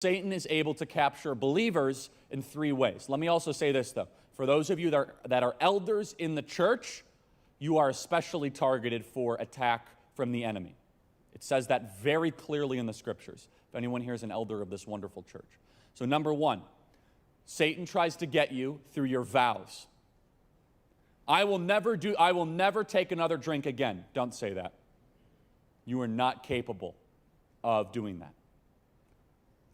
Satan is able to capture believers in three ways. Let me also say this, though. For those of you that are elders in the church, you are especially targeted for attack from the enemy. It says that very clearly in the Scriptures, if anyone here is an elder of this wonderful church. So number one, Satan tries to get you through your vows. I will never take another drink again. Don't say that. You are not capable of doing that.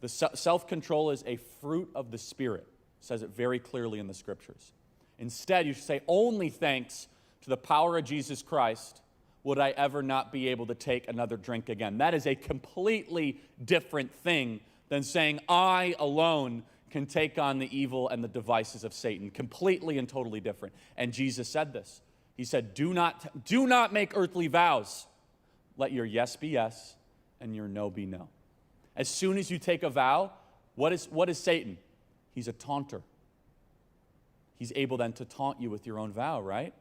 The self-control is a fruit of the Spirit. It says it very clearly in the Scriptures. Instead, you should say, only thanks to the power of Jesus Christ would I ever not be able to take another drink again. That is a completely different thing than saying, I alone can take on the evil and the devices of Satan. Completely and totally different. And Jesus said this. He said, do not make earthly vows. Let your yes be yes and your no be no. As soon as you take a vow, what is Satan? He's a taunter. He's able then to taunt you with your own vow, right?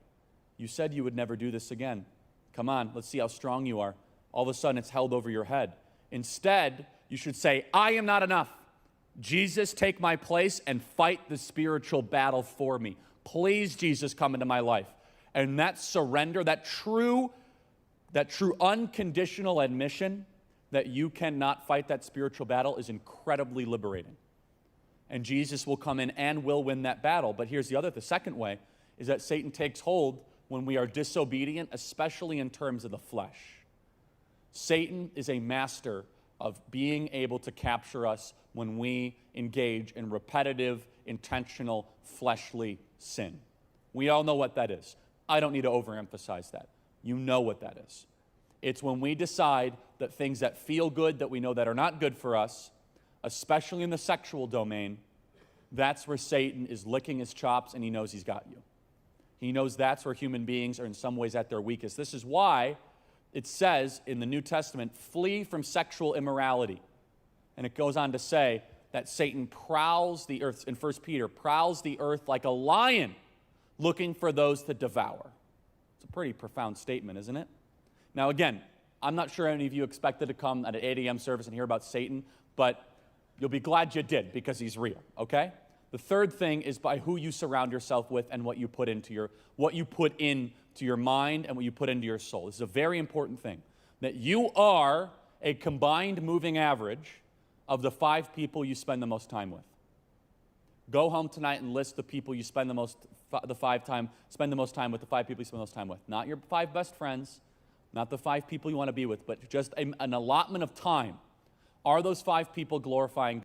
You said you would never do this again. Come on, let's see how strong you are. All of a sudden, it's held over your head. Instead, you should say, I am not enough. Jesus, take my place and fight the spiritual battle for me. Please, Jesus, come into my life. And that surrender, that true unconditional admission that you cannot fight that spiritual battle is incredibly liberating. And Jesus will come in and will win that battle. But here's the second way, is that Satan takes hold when we are disobedient, especially in terms of the flesh. Satan is a master of being able to capture us when we engage in repetitive, intentional, fleshly sin. We all know what that is. I don't need to overemphasize that. You know what that is. It's when we decide that things that feel good, that we know that are not good for us, especially in the sexual domain, that's where Satan is licking his chops and he knows he's got you. He knows that's where human beings are in some ways at their weakest. This is why it says in the New Testament, flee from sexual immorality. And it goes on to say that Satan prowls the earth, in 1 Peter, prowls the earth like a lion looking for those to devour. It's a pretty profound statement, isn't it? Now again, I'm not sure any of you expected to come at an 8 a.m. service and hear about Satan, but you'll be glad you did because he's real, okay? The third thing is by who you surround yourself with and what you put into your mind and what you put into your soul. This is a very important thing, that you are a combined moving average of the 5 people you spend the most time with. Go home tonight and list the people you spend the most time with, the 5 people you spend the most time with. Not your 5 best friends, not the 5 people you want to be with, but just an allotment of time. Are those 5 people glorifying